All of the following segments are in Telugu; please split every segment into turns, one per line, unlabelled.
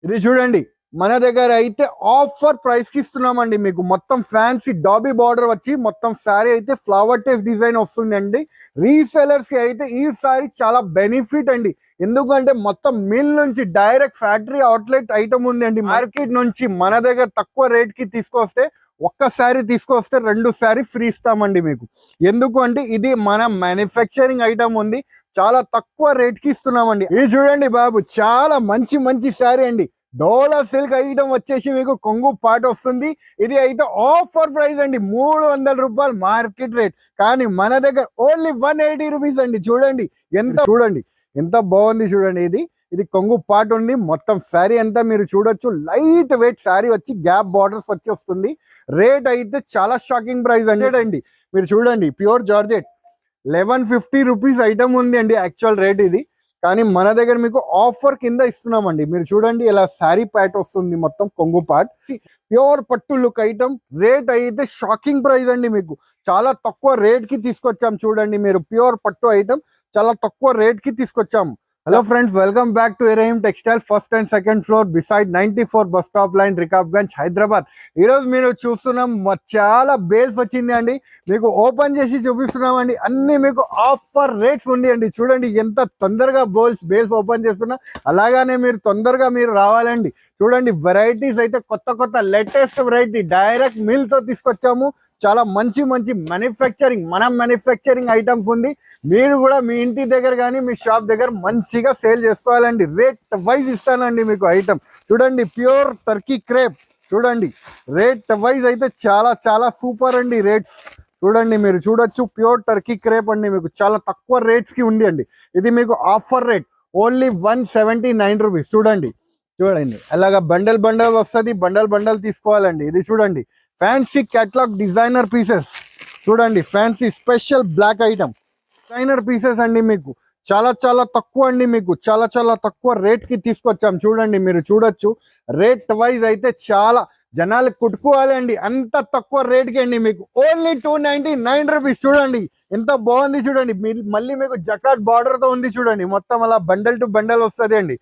ఇది చూడండి మన దగ్గర అయితే ఆఫర్ ప్రైస్ కి ఇస్తున్నామండి మీకు. మొత్తం ఫ్యాన్సీ డాబీ బార్డర్ వచ్చి మొత్తం శారీ అయితే ఫ్లవర్ టెస్ట్ డిజైన్ వస్తుందండి. రీసెలర్స్ కి అయితే ఈ శారీ చాలా బెనిఫిట్ అండి. ఎందుకంటే మొత్తం మిల్ నుంచి డైరెక్ట్ ఫ్యాక్టరీ అవుట్లెట్ ఐటమ్ ఉంది అండి. మార్కెట్ నుంచి మన దగ్గర తక్కువ రేట్ కి తీసుకొస్తే ఒక్క శారీ తీసుకొస్తే 2 శారీ ఫ్రీ ఇస్తామండి మీకు. ఎందుకు అంటే ఇది మన మ్యానుఫ్యాక్చరింగ్ ఐటమ్ ఉంది, చాలా తక్కువ రేట్ కి ఇస్తున్నామండి. ఇది చూడండి బాబు, చాలా మంచి మంచి శారీ అండి. డోలా సిల్క్ ఐటమ్ వచ్చేసి మీకు కొంగు పాట వస్తుంది. ఇది అయితే ఆఫర్ ప్రైస్ అండి, 300 రూపాయలు మార్కెట్ రేట్. కానీ మన దగ్గర ఓన్లీ 180 రూపీస్ అండి. చూడండి ఎంత బాగుంది చూడండి. ఇది కొంగు పాట ఉంది. మొత్తం శారీ అంతా మీరు చూడొచ్చు, లైట్ వెయిట్ శారీ వచ్చి గ్యాప్ బార్డర్స్ వచ్చి వస్తుంది. రేట్ అయితే చాలా షాకింగ్ ప్రైస్ అండి. మీరు చూడండి, ప్యూర్ జార్జెట్ 1150 రూపీస్ ఐటమ్ ఉంది అండి యాక్చువల్ రేట్ ఇది. కానీ మన దగ్గర మీకు ఆఫర్ కింద ఇస్తున్నామండి. మీరు చూడండి ఇలా శారీ ప్యాట్ వస్తుంది, మొత్తం కొంగు పాట్, ప్యూర్ పట్టు లుక్ ఐటమ్. రేట్ అయితే షాకింగ్ ప్రైస్ అండి. మీకు చాలా తక్కువ రేట్ కి తీసుకొచ్చాం. చూడండి మీరు, ప్యూర్ పట్టు ఐటమ్ చాలా తక్కువ రేట్ కి తీసుకొచ్చాం. Hello friends, welcome back to Ibrahim textile, first and second floor beside 94 bus stop line, Rikabganj, Hyderabad. ఈరోజు మీరు చూస్తున్నాం చాలా బేల్స్ వచ్చింది అండి. మీకు ఓపెన్ చేసి చూపిస్తున్నామండి. అన్ని మీకు ఆఫర్ రేట్స్ ఉంది అండి. చూడండి ఎంత తొందరగా బేల్స్ ఓపెన్ చేస్తున్నా, అలాగానే మీరు తొందరగా మీరు రావాలండి. చూడండి వెరైటీస్ అయితే కొత్త లేటెస్ట్ వెరైటీ డైరెక్ట్ మిల్ తో తీసుకొచ్చాము. చాలా మంచి మ్యానుఫ్యాక్చరింగ్ ఐటమ్స్ ఉంది. మీరు కూడా మీ ఇంటి దగ్గర కానీ మీ షాప్ దగ్గర మంచిగా సేల్ చేసుకోవాలండి. రేట్ వైజ్ ఇస్తానండి మీకు ఐటమ్. చూడండి ప్యూర్ టర్కీ క్రేప్, చూడండి రేట్ వైజ్ అయితే చాలా సూపర్ అండి. రేట్స్ చూడండి మీరు చూడొచ్చు, ప్యూర్ టర్కీ క్రేప్ అండి. మీకు చాలా తక్కువ రేట్స్ కి ఉంది అండి. ఇది మీకు ఆఫర్ రేట్ ఓన్లీ 179 రూపీస్. చూడండి అలాగా బండల్ వస్తుంది, బండల్ తీసుకోవాలండి. ఇది చూడండి ఫ్యాన్సీ కేటలాగ్ డిజైనర్ పీసెస్. చూడండి fancy special black item designer pieces అండి. మీకు చాలా తక్కువ అండి. మీకు చాలా తక్కువ రేట్ కి తీసుకొచ్చాం. చూడండి మీరు చూడొచ్చు, రేట్ వైజ్ అయితే చాలా జనాలు కుట్టుకోవాలి అండి. అంత తక్కువ రేట్ కి అండి మీకు ఓన్లీ 299 రూపీస్. చూడండి ఎంత బాగుంది. చూడండి మళ్ళీ మీకు జకాట్ బార్డర్ తో ఉంది. చూడండి మొత్తం అలా బండల్ టు బండల్ వస్తుంది అండి.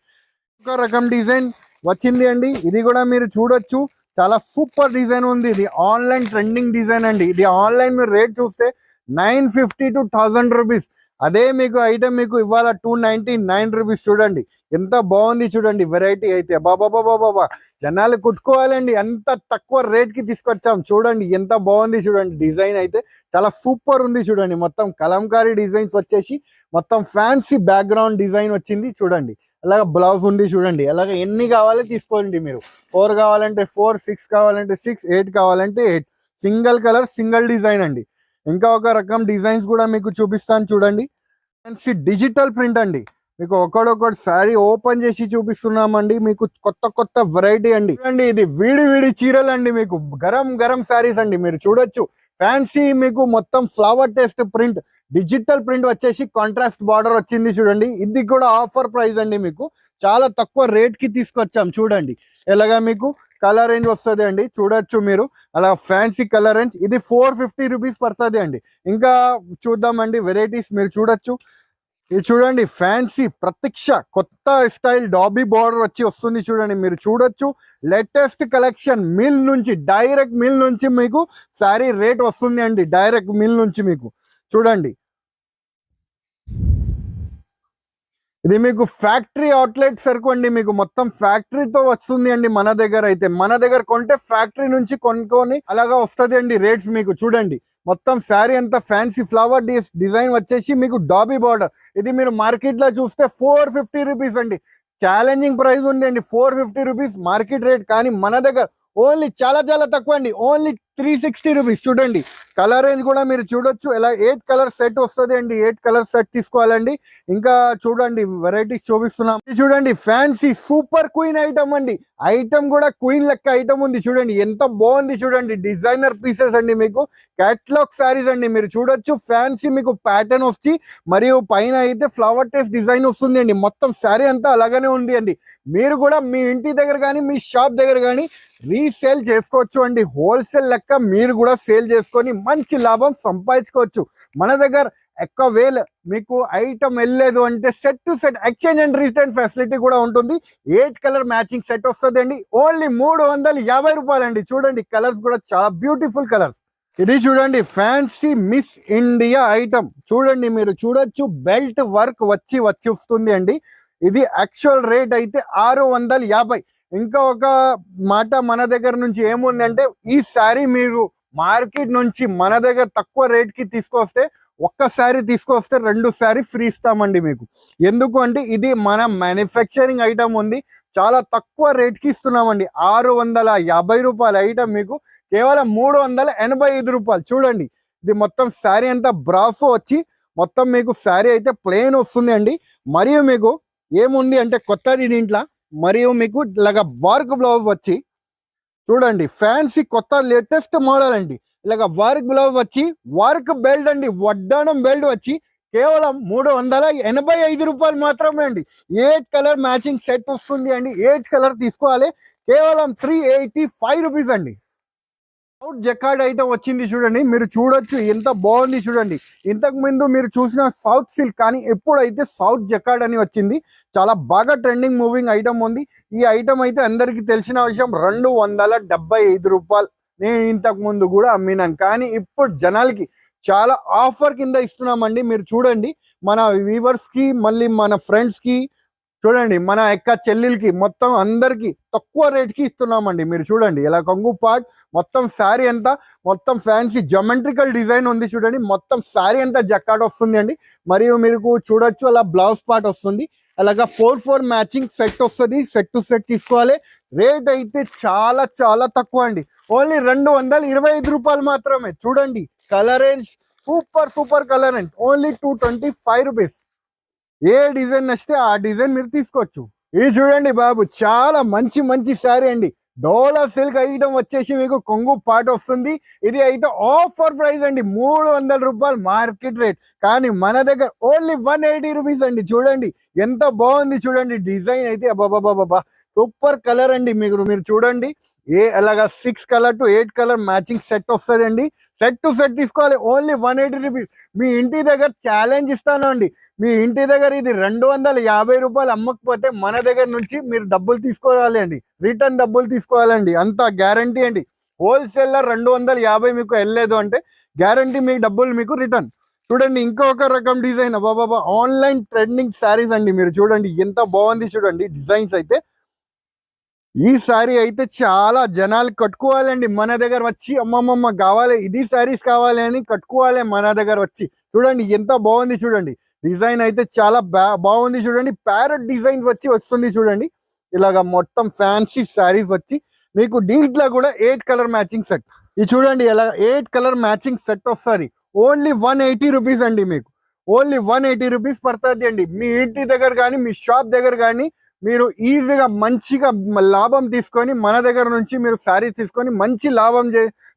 ఒక రకం డిజైన్ వచ్చింది అండి. ఇది కూడా మీరు చూడొచ్చు, చాలా సూపర్ డిజైన్ ఉంది. ఇది ఆన్లైన్ ట్రెండింగ్ డిజైన్ అండి. ఇది ఆన్లైన్ మీరు రేట్ చూస్తే 950 to 1000 రూపీస్. అదే మీకు ఐటమ్ మీకు ఇవాళ 299 రూపీస్. చూడండి ఎంత బాగుంది. చూడండి వెరైటీ అయితే బాబా జనాలు కుట్టుకోవాలండి. అంత తక్కువ రేట్ కి తీసుకొచ్చాం. చూడండి ఎంత బాగుంది. చూడండి డిజైన్ అయితే చాలా సూపర్ ఉంది. చూడండి మొత్తం కలంకారీ డిజైన్స్ వచ్చేసి మొత్తం ఫ్యాన్సీ బ్యాక్గ్రౌండ్ డిజైన్ వచ్చింది. చూడండి అలాగా బ్లౌజ్ ఉంది. చూడండి అలాగే ఎన్ని కావాలి తీసుకోండి మీరు. 4 కావాలంటే 4, 6 కావాలంటే 6, 8 కావాలంటే 8. సింగిల్ కలర్ సింగిల్ డిజైన్ అండి. ఇంకా ఒక రకం డిజైన్స్ కూడా మీకు చూపిస్తాను. చూడండి ఫ్యాన్సీ డిజిటల్ ప్రింట్ అండి. మీకు ఒకటి శారీ ఓపెన్ చేసి చూపిస్తున్నామండి. మీకు కొత్త వెరైటీ అండి. చూడండి ఇది వీడి చీరలు అండి. మీకు గరం శారీస్ అండి. మీరు చూడొచ్చు ఫ్యాన్సీ మీకు మొత్తం flower test print, digital print వచ్చేసి కాంట్రాస్ట్ బార్డర్ వచ్చింది. చూడండి ఇది కూడా ఆఫర్ ప్రైస్ అండి. మీకు చాలా తక్కువ రేట్ కి తీసుకొచ్చాం. చూడండి ఎలాగా మీకు కలర్ రేంజ్ వస్తుంది అండి. చూడొచ్చు మీరు అలా ఫ్యాన్సీ కలర్ రేంజ్. ఇది 450 రూపీస్ పడుతుంది అండి. ఇంకా చూద్దామండి వెరైటీస్. మీరు చూడొచ్చు, ఇది చూడండి ఫ్యాన్సీ ప్రత్యక్ష కొత్త స్టైల్ డాబీ బార్డర్ వచ్చి వస్తుంది. చూడండి మీరు చూడొచ్చు, లేటెస్ట్ కలెక్షన్ డైరెక్ట్ మిల్ నుంచి మీకు శారీ రేట్ వస్తుంది అండి. డైరెక్ట్ మిల్ నుంచి మీకు చూడండి ఇది మీకు ఫ్యాక్టరీ అవుట్లెట్ సరుకు అండి. మీకు మొత్తం ఫ్యాక్టరీతో వస్తుంది అండి. మన దగ్గర కొంటే ఫ్యాక్టరీ నుంచి కొనుక్కొని అలాగా వస్తుంది అండి రేట్స్. మీకు చూడండి మొత్తం శారీ అంతా ఫ్యాన్సీ ఫ్లవర్ డిజైన్ వచ్చేసి మీకు డాబీ బార్డర్. ఇది మీరు మార్కెట్ లో చూస్తే 450 రూపీస్ అండి. ఛాలెంజింగ్ ప్రైస్ ఉంది అండి 450 రూపీస్ మార్కెట్ రేట్. కానీ మన దగ్గర ఓన్లీ చాలా తక్కువ అండి, ఓన్లీ 360 రూపీస్. చూడండి కలర్ రేంజ్ కూడా మీరు చూడొచ్చు. ఇలా 8 కలర్ సెట్ వస్తుంది అండి. 8 కలర్ సెట్ తీసుకోవాలండి. ఇంకా చూడండి వెరైటీస్ చూపిస్తున్నాం. చూడండి ఫ్యాన్సీ సూపర్ క్వీన్ ఐటమ్ అండి. ఐటమ్ కూడా క్వీన్ లెక్క ఐటమ్ ఉంది. చూడండి ఎంత బాగుంది. చూడండి డిజైనర్ పీసెస్ అండి. మీకు క్యాట్లాగ్ శారీస్ అండి. మీరు చూడొచ్చు ఫ్యాన్సీ మీకు ప్యాటర్న్ వచ్చి మరియు పైన అయితే ఫ్లవర్ టెస్ట్ డిజైన్ వస్తుంది అండి. మొత్తం శారీ అంతా అలాగనే ఉంది అండి. మీరు కూడా మీ ఇంటి దగ్గర కానీ మీ షాప్ దగ్గర కానీ రీసేల్ చేసుకోవచ్చు అండి. హోల్సేల్ లెక్క మీరు కూడా సేల్ చేసుకొని మంచి లాభం సంపాదించుకోవచ్చు. మన దగ్గర ఒకవేళ మీకు ఐటమ్ వెళ్ళలేదు అంటే set to set exchange and return facility కూడా ఉంటుంది. 8 కలర్ మ్యాచింగ్ సెట్ వస్తుంది అండి. ఓన్లీ 350 రూపాయలండి. చూడండి కలర్స్ కూడా చాలా బ్యూటిఫుల్ కలర్స్. ఇది చూడండి ఫ్యాన్సీ మిస్ ఇండియా ఐటమ్. చూడండి మీరు చూడొచ్చు, బెల్ట్ వర్క్ వచ్చి వస్తుంది అండి. ఇది యాక్చువల్ రేట్ అయితే 650. ఇంకా ఒక మాట మన దగ్గర నుంచి ఏముందంటే, ఈ శారీ మీరు మార్కెట్ నుంచి మన దగ్గర తక్కువ రేట్ కి తీసుకొస్తే, ఒక్కసారి తీసుకొస్తే 2 శారీ ఫ్రీ ఇస్తామండి మీకు. ఎందుకు అంటే ఇది మన మ్యానుఫ్యాక్చరింగ్ ఐటమ్ ఉంది, చాలా తక్కువ రేట్ కి ఇస్తున్నామండి. 650 రూపాయల ఐటమ్ మీకు కేవలం 385 రూపాయలు. చూడండి ఇది మొత్తం శారీ అంతా బ్రాసో వచ్చి మొత్తం మీకు శారీ అయితే ప్లెయిన్ వస్తుంది అండి. మరియు మీకు ఏముంది అంటే కొత్తది దీంట్లో, మరియు మీకు ఇలాగ వర్క్ బ్లౌజ్ వచ్చి చూడండి ఫ్యాన్సీ కొత్త లేటెస్ట్ మోడల్ అండి. ఇలాగ వర్క్ బ్లౌజ్ వచ్చి వర్క్ బెల్ట్ అండి, వడ్డానం బెల్ట్ వచ్చి కేవలం 385 రూపాయలు మాత్రమే అండి. 8 కలర్ మ్యాచింగ్ సెట్ వస్తుంది అండి. 8 కలర్ తీసుకోవాలి, కేవలం 385 రూపీస్ అండి. సౌత్ జకార్డ్ ఐటమ్ వచ్చింది చూడండి, మీరు చూడొచ్చు ఎంత బాగుంది చూడండి. ఇంతకు ముందు మీరు చూసిన సౌత్ సిల్క్, కానీ ఎప్పుడైతే సౌత్ జకార్డ్ అని వచ్చింది, చాలా బాగా ట్రెండింగ్ మూవింగ్ ఐటమ్ ఉంది. ఈ ఐటమ్ అయితే అందరికి తెలిసిన విషయం, 275 రూపాయలు నేను ఇంతకు ముందు కూడా అమ్మినాను. కానీ ఇప్పుడు జనాలకి చాలా ఆఫర్ కింద ఇస్తున్నామండి. మీరు చూడండి మన వ్యూవర్స్ కి, మళ్ళీ మన ఫ్రెండ్స్ కి, చూడండి మన యొక్క చెల్లెలకి, మొత్తం అందరికి తక్కువ రేట్ కి ఇస్తున్నామండి. మీరు చూడండి ఇలా కొంగు పార్ట్ మొత్తం శారీ అంతా మొత్తం ఫ్యాన్సీ జమెట్రికల్ డిజైన్ ఉంది చూడండి. మొత్తం శారీ అంతా జకాట్ వస్తుంది అండి. మరియు మీరు చూడొచ్చు అలా బ్లౌజ్ పార్ట్ వస్తుంది. అలాగా 4 మ్యాచింగ్ సెట్ వస్తుంది. సెట్ టు సెట్ తీసుకోవాలి. రేట్ అయితే చాలా చాలా తక్కువ అండి. ఓన్లీ 225 రూపాయలు మాత్రమే. చూడండి కలర్ రేంజ్ సూపర్ కలర్ అండి. Only 225 rupees. ఏ డిజైన్ నచ్చితే ఆ డిజైన్ మీరు తీసుకోవచ్చు. ఇది చూడండి బాబు, చాలా మంచి శారీ అండి. డోలా సిల్క్ ఐటమ్ వచ్చేసి మీకు కొంగు పాట వస్తుంది. ఇది అయితే ఆఫర్ ప్రైస్ అండి, 300 రూపాయలు మార్కెట్ రేట్. కానీ మన దగ్గర ఓన్లీ 180 రూపీస్ అండి. చూడండి ఎంత బాగుంది చూడండి. డిజైన్ అయితే అబ్బాబాబా సూపర్ కలర్ అండి. మీరు చూడండి అలాగా 6 colour to 8 colour matching set వస్తుంది అండి. సెట్ టు సెట్ తీసుకోవాలి, ఓన్లీ 180 రూపీస్. మీ ఇంటి దగ్గర ఛాలెంజ్ ఇస్తాను అండి, మీ ఇంటి దగ్గర ఇది 250 రూపాయలు అమ్మకపోతే మన దగ్గర నుంచి మీరు డబ్బులు తీసుకోవాలి అండి, రిటర్న్ డబ్బులు తీసుకోవాలండి. అంత గ్యారంటీ అండి. హోల్సేలర్ 250 మీకు వెళ్ళలేదు అంటే గ్యారంటీ మీ డబ్బులు మీకు రిటర్న్. చూడండి ఇంకొక రకం డిజైన్, బాబా ఆన్లైన్ ట్రెండింగ్ శారీస్ అండి. మీరు చూడండి ఎంత బాగుంది చూడండి డిజైన్స్ అయితే. ఈ శారీ అయితే చాలా జనాలు కట్టుకోవాలండి, మన దగ్గర వచ్చి అమ్మమ్మ కావాలి, ఇది శారీస్ కావాలి అని కట్టుకోవాలి మన దగ్గర వచ్చి. చూడండి ఎంత బాగుంది చూడండి. డిజైన్ అయితే చాలా బాగుంది చూడండి. ప్యారెట్ డిజైన్స్ వస్తుంది చూడండి. ఇలాగా మొత్తం ఫ్యాన్సీ శారీస్ వచ్చి మీకు దీంట్లో కూడా 8 కలర్ మ్యాచింగ్ సెట్. ఇది చూడండి ఇలా 8 కలర్ మ్యాచింగ్ సెట్ వస్తుంది. ఓన్లీ 180 రూపీస్ అండి. మీకు ఓన్లీ 180 రూపీస్ పడుతుంది అండి. మీ ఇంటి దగ్గర కానీ మీ షాప్ దగ్గర కానీ మీరు ఈజీగా మంచిగా లాభం తీసుకొని మన దగ్గర నుంచి మీరు శారీ తీసుకొని మంచి లాభం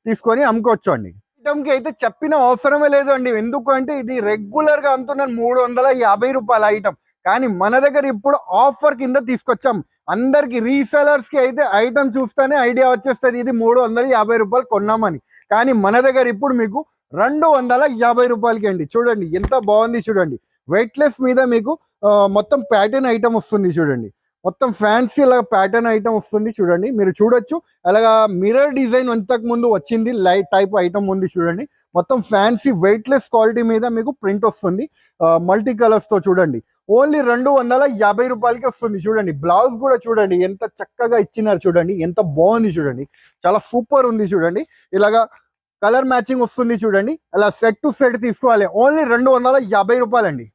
తీసుకొని అమ్ముకోవచ్చు అండి. ఐటమ్కి అయితే చెప్పిన అవసరమే లేదు అండి. ఎందుకు అంటే ఇది రెగ్యులర్ గా అమ్ముతున్నాను 350 రూపాయల ఐటమ్. కానీ మన దగ్గర ఇప్పుడు ఆఫర్ కింద తీసుకొచ్చాం. అందరికి రీసెలర్స్ కి అయితే ఐటమ్ చూస్తేనే ఐడియా వచ్చేస్తుంది ఇది 350 రూపాయలు కొన్నామని. కానీ మన దగ్గర ఇప్పుడు మీకు 250 రూపాయలకి అండి. చూడండి ఎంత బాగుంది చూడండి. వెయిట్లెస్ మీద మీకు మొత్తం ప్యాటర్న్ ఐటమ్ వస్తుంది చూడండి. మొత్తం ఫ్యాన్సీ లాగా ప్యాటర్న్ ఐటమ్ వస్తుంది చూడండి. మీరు చూడొచ్చు అలాగా మిర్రర్ డిజైన్ ఇంతకు ముందు వచ్చింది, లైట్ టైప్ ఐటమ్ ఉంది చూడండి. మొత్తం ఫ్యాన్సీ వెయిట్లెస్ క్వాలిటీ మీద మీకు ప్రింట్ వస్తుంది మల్టీ కలర్స్ తో. చూడండి ఓన్లీ 250 రూపాయలకి వస్తుంది. చూడండి బ్లౌజ్ కూడా చూడండి ఎంత చక్కగా ఇచ్చినారు చూడండి, ఎంత బాగుంది చూడండి, చాలా సూపర్ ఉంది చూడండి. ఇలాగా కలర్ మ్యాచింగ్ వస్తుంది చూడండి. అలా సెట్ టు సెట్ తీసుకోవాలి, ఓన్లీ 250 రూపాయలండి.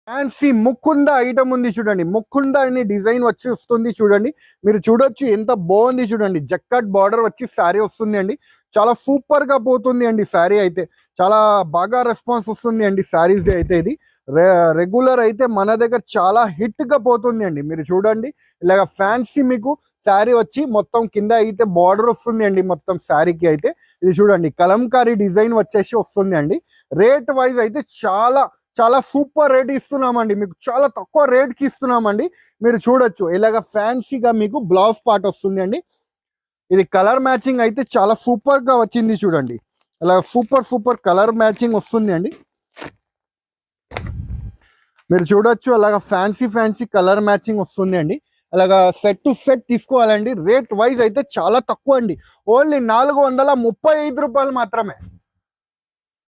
ఫ్యాన్సీ ముకుంద ఐటమ్ ఉంది చూడండి. ముకుంద అనే డిజైన్ వచ్చి వస్తుంది చూడండి. మీరు చూడొచ్చు ఎంత బాగుంది చూడండి. జక్కట్ బార్డర్ వచ్చి శారీ వస్తుంది అండి. చాలా సూపర్ గా పోతుంది అండి శారీ అయితే. చాలా బాగా రెస్పాన్స్ వస్తుంది అండి శారీస్ అయితే. ఇది రెగ్యులర్ అయితే మన దగ్గర చాలా హిట్ గా పోతుంది అండి. మీరు చూడండి ఇలాగ ఫ్యాన్సీ మీకు శారీ వచ్చి మొత్తం కింద అయితే బార్డర్ వస్తుంది అండి మొత్తం శారీకి అయితే. ఇది చూడండి కలంకారీ డిజైన్ వచ్చేసి వస్తుంది అండి. రేట్ వైజ్ అయితే చాలా సూపర్ రేట్ ఇస్తున్నామండి, మీకు చాలా తక్కువ రేట్ కి ఇస్తున్నామండి. మీరు చూడొచ్చు ఇలాగ ఫ్యాన్సీగా మీకు బ్లౌజ్ పార్ట్ వస్తుంది అండి. ఇది కలర్ మ్యాచింగ్ అయితే చాలా సూపర్ గా వచ్చింది చూడండి. ఇలా సూపర్ కలర్ మ్యాచింగ్ వస్తుంది అండి. మీరు చూడొచ్చు అలాగా ఫ్యాన్సీ ఫ్యాన్సీ కలర్ మ్యాచింగ్ వస్తుంది అండి. అలాగా సెట్ టు సెట్ తీసుకోవాలండి. రేట్ వైజ్ అయితే చాలా తక్కువ అండి, ఓన్లీ 435 మాత్రమే.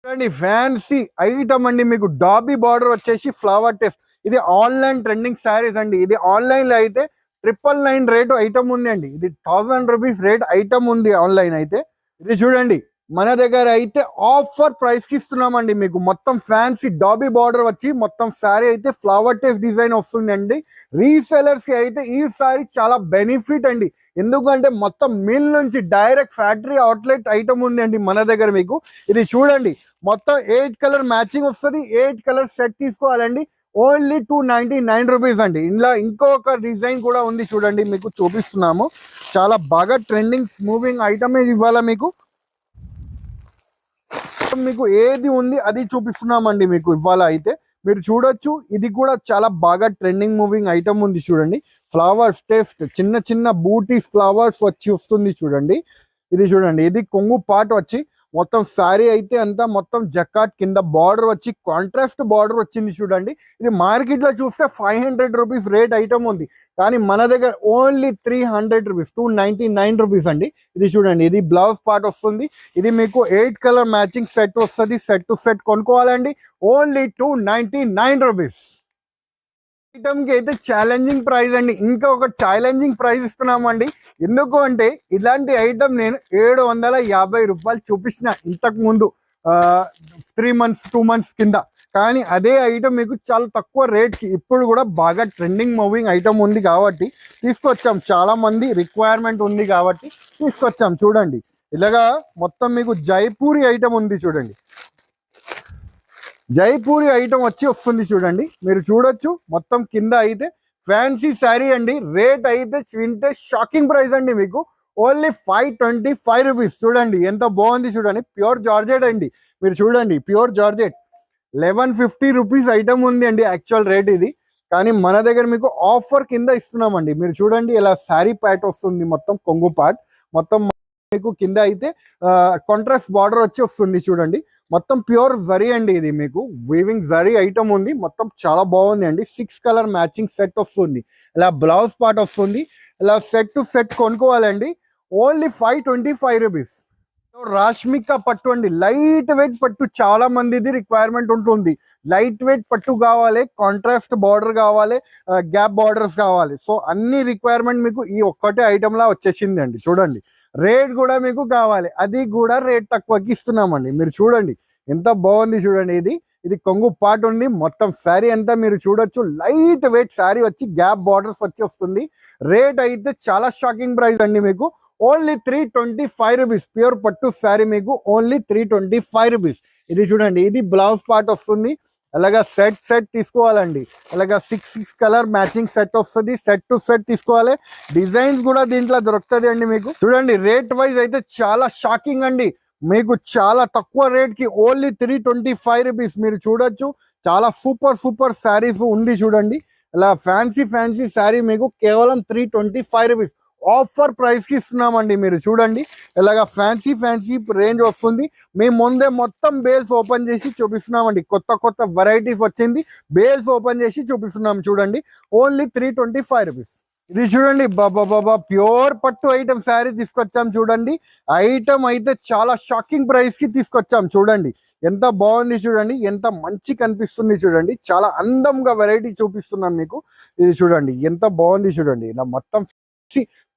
చూడండి ఫ్యాన్సీ ఐటమ్ అండి, మీకు డాబీ బార్డర్ వచ్చేసి ఫ్లవర్ టెస్ట్. ఇది ఆన్లైన్ ట్రెండింగ్ శారీస్ అండి. ఇది ఆన్లైన్ లో అయితే 999 రేటు ఐటమ్ ఉంది అండి. ఇది 1000 రూపీస్ రేట్ ఐటమ్ ఉంది ఆన్లైన్ అయితే. ఇది చూడండి మన దగ్గర అయితే ఆఫర్ ప్రైస్ కి ఇస్తున్నామండి. మీకు మొత్తం ఫ్యాన్సీ డాబీ బార్డర్ వచ్చి మొత్తం శారీ అయితే ఫ్లవర్ టెస్ట్ డిజైన్ వస్తుందండి. రీసెలర్స్ కి అయితే ఈ శారీ చాలా బెనిఫిట్ అండి, ఎందుకంటే మొత్తం మిల్ నుంచి డైరెక్ట్ ఫ్యాక్టరీ అవుట్లెట్ ఐటమ్ ఉంది అండి మన దగ్గర. మీకు ఇది చూడండి మొత్తం 8 కలర్ మ్యాచింగ్ వస్తుంది. 8 కలర్ సెట్ తీసుకోవాలండి, ఓన్లీ 299 రూపీస్ అండి. ఇందులో ఇంకొక డిజైన్ కూడా ఉంది చూడండి, మీకు చూపిస్తున్నాము. చాలా బాగా ట్రెండింగ్ మూవింగ్ ఐటమ్ ఇవాళ మీకు ఏది ఉంది అది చూపిస్తున్నామండి మీకు ఇవాళ అయితే. మీరు చూడొచ్చు ఇది కూడా చాలా బాగా ట్రెండింగ్ మూవింగ్ ఐటమ్ ఉంది చూడండి. ఫ్లవర్స్ టెస్ట్ చిన్న చిన్న బూటీస్ ఫ్లవర్స్ వచ్చి వస్తుంది చూడండి. ఇది చూడండి ఇది కొంగు పార్ట్ వచ్చి మొత్తం శారీ అయితే అంతా మొత్తం జకాట్ కింద బార్డర్ వచ్చి కాంట్రాస్ట్ బార్డర్ వచ్చింది చూడండి. ఇది మార్కెట్ లో చూస్తే 500 రూపీస్ రేట్ ఐటమ్ ఉంది, కానీ మన దగ్గర ఓన్లీ 300 రూపీస్ 299 రూపీస్ అండి. ఇది చూడండి ఇది బ్లౌజ్ పార్ట్ వస్తుంది. ఇది మీకు 8 కలర్ మ్యాచింగ్ సెట్ వస్తుంది. సెట్ టు సెట్ కొనుక్కోవాలండి, ఓన్లీ 299 రూపీస్. ఐటమ్ కి అయితే ఛాలెంజింగ్ ప్రైస్ అండి, ఇంకా ఒక ఛాలెంజింగ్ ప్రైస్ ఇస్తున్నామండి. ఎందుకు అంటే ఇలాంటి ఐటమ్ నేను 750 రూపాయలు చూపించిన ఇంతకు ముందు 3 మంత్స్ 2 మంత్స్ కింద, కానీ అదే ఐటమ్ మీకు చాలా తక్కువ రేట్ కి ఇప్పుడు కూడా బాగా ట్రెండింగ్ మూవింగ్ ఐటమ్ ఉంది కాబట్టి తీసుకొచ్చాం. చాలా మంది రిక్వైర్మెంట్ ఉంది కాబట్టి తీసుకొచ్చాం. చూడండి ఇలాగా మొత్తం మీకు జైపూరి ఐటమ్ ఉంది చూడండి. జైపూరి ఐటమ్ వచ్చి వస్తుంది చూడండి. మీరు చూడొచ్చు మొత్తం కింద అయితే ఫ్యాన్సీ శారీ అండి. రేట్ అయితే వింటే షాకింగ్ ప్రైస్ అండి, మీకు ఓన్లీ 525 రూపీస్. చూడండి ఎంత బాగుంది చూడండి, ప్యూర్ జార్జెట్ అండి. మీరు చూడండి ప్యూర్ జార్జెట్ 1150 రూపీస్ ఐటమ్ ఉంది అండి యాక్చువల్ రేట్ ఇది, కానీ మన దగ్గర మీకు ఆఫర్ కింద ఇస్తున్నామండి. మీరు చూడండి ఇలా శారీ ప్యాట్ వస్తుంది, మొత్తం కొంగు పార్ట్ మొత్తం మీకు కింద అయితే కాంట్రాస్ట్ బార్డర్ వచ్చి వస్తుంది చూడండి. మొత్తం ప్యూర్ జరీ అండి, ఇది మీకు వీవింగ్ జరీ ఐటమ్ ఉంది. మొత్తం చాలా బాగుంది అండి. 6 కలర్ మ్యాచింగ్ సెట్ వస్తుంది, ఇలా బ్లౌజ్ పార్ట్ వస్తుంది. ఇలా సెట్ టు సెట్ కొనుక్కోవాలండి, ఓన్లీ 525 రూపీస్. రాష్మిక పట్టు అండి, లైట్ వెయిట్ పట్టు. చాలా మందిది రిక్వైర్మెంట్ ఉంటుంది, లైట్ వెయిట్ పట్టు కావాలి, కాంట్రాస్ట్ బార్డర్ కావాలి, గ్యాప్ బార్డర్స్ కావాలి. సో అన్ని రిక్వైర్మెంట్ మీకు ఈ ఒక్కటే ఐటమ్ లా వచ్చేసింది అండి. చూడండి రేట్ కూడా మీకు కావాలి, అది కూడా రేట్ తక్కువకి ఇస్తున్నామండి. మీరు చూడండి ఎంత బాగుంది చూడండి. ఇది కొంగు పార్ట్ ఉంది, మొత్తం శారీ అంతా మీరు చూడొచ్చు లైట్ వెయిట్ శారీ వచ్చి గ్యాప్ బార్డర్స్ వచ్చి వస్తుంది. రేట్ అయితే చాలా షాకింగ్ ప్రైస్ అండి, మీకు ఓన్లీ 325 రూపీస్. ప్యూర్ పట్టు శారీ మీకు ఓన్లీ 325 రూపీస్. ఇది చూడండి ఇది బ్లౌజ్ పార్ట్ వస్తుంది. అలాగా సెట్ తీసుకోవాలండి, అలాగా 6 కలర్ మ్యాచింగ్ సెట్ వస్తుంది. సెట్ టు సెట్ తీసుకోవాలి, డిజైన్స్ కూడా దీంట్లో దొరుకుతుంది అండి మీకు. చూడండి రేట్ వైజ్ అయితే చాలా షాకింగ్ అండి, మీకు చాలా తక్కువ రేట్ కి ఓన్లీ 325 రూపీస్. మీరు చూడొచ్చు చాలా సూపర్ శారీస్ ఉంది చూడండి. ఇలా ఫ్యాన్సీ శారీ మీకు కేవలం 325 రూపీస్ ఆఫర్ ప్రైస్ కి ఇస్తున్నామండి. మీరు చూడండి ఇలాగా ఫ్యాన్సీ రేంజ్ వస్తుంది. మేము ముందే మొత్తం బేల్స్ ఓపెన్ చేసి చూపిస్తున్నామండి, కొత్త వెరైటీస్ వచ్చింది, బేల్స్ ఓపెన్ చేసి చూపిస్తున్నాం చూడండి, ఓన్లీ 325 రూపీస్. ఇది చూడండి బాబా ప్యూర్ పట్టు ఐటమ్ శారీ తీసుకొచ్చాం చూడండి. ఐటమ్ అయితే చాలా షాకింగ్ ప్రైస్ కి తీసుకొచ్చాం. చూడండి ఎంత బాగుంది చూడండి, ఎంత మంచి కనిపిస్తుంది చూడండి, చాలా అందంగా వెరైటీ చూపిస్తున్నాం మీకు. ఇది చూడండి ఎంత బాగుంది చూడండి, ఇలా మొత్తం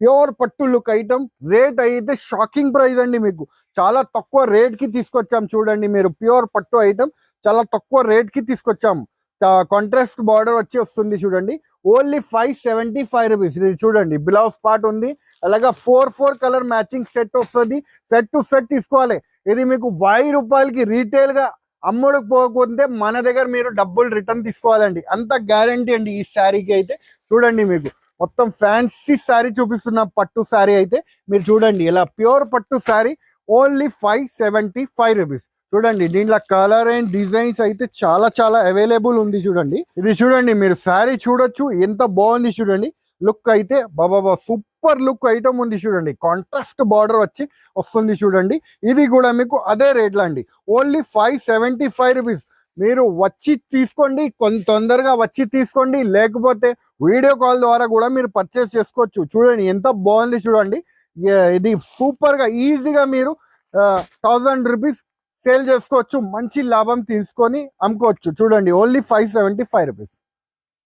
ప్యూర్ పట్టు లుక్ ఐటమ్. రేట్ అయితే షాకింగ్ ప్రైస్ అండి, మీకు చాలా తక్కువ రేట్ కి తీసుకొచ్చాం చూడండి. మీరు ప్యూర్ పట్టు ఐటమ్ చాలా తక్కువ రేట్ కి తీసుకొచ్చాం. కాంట్రాస్ట్ బార్డర్ వచ్చి వస్తుంది చూడండి, ఓన్లీ 575 రూపీస్. ఇది చూడండి బ్లౌజ్ పార్ట్ ఉంది, అలాగా 4 కలర్ మ్యాచింగ్ సెట్ వస్తుంది. సెట్ టు సెట్ తీసుకోవాలి. ఇది మీకు 1000 రూపాయలకి రీటైల్ గా అమ్ముడుకు పోకపోతే మన దగ్గర మీరు డబ్బులు రిటర్న్ తీసుకోవాలండి, అంత గ్యారంటీ అండి ఈ శారీకి అయితే. చూడండి మీకు మొత్తం ఫ్యాన్సీ శారీ చూపిస్తున్న పట్టు శారీ అయితే మీరు చూడండి, ఇలా ప్యూర్ పట్టు శారీ ఓన్లీ 575 రూపీస్. చూడండి దీంట్లో కలర్ అండ్ డిజైన్స్ అయితే చాలా అవైలబుల్ ఉంది చూడండి. ఇది చూడండి మీరు శారీ చూడొచ్చు ఎంత బాగుంది చూడండి. లుక్ అయితే బాబా సూపర్ లుక్ ఐటమ్ ఉంది చూడండి, కాంట్రాస్ట్ బార్డర్ వచ్చి వస్తుంది చూడండి. ఇది కూడా మీకు అదే రేట్లా అండి, ఓన్లీ 575 రూపీస్. మీరు వచ్చి తీసుకోండి, కొంత తొందరగా వచ్చి తీసుకోండి, లేకపోతే వీడియో కాల్ ద్వారా కూడా మీరు పర్చేస్ చేసుకోవచ్చు. చూడండి ఎంత బాగుంది చూడండి. ఇది సూపర్గా ఈజీగా మీరు 1000 రూపీస్ సేల్ చేసుకోవచ్చు, మంచి లాభం తీసుకొని అమ్ముకోవచ్చు. చూడండి ఓన్లీ 575 రూపీస్.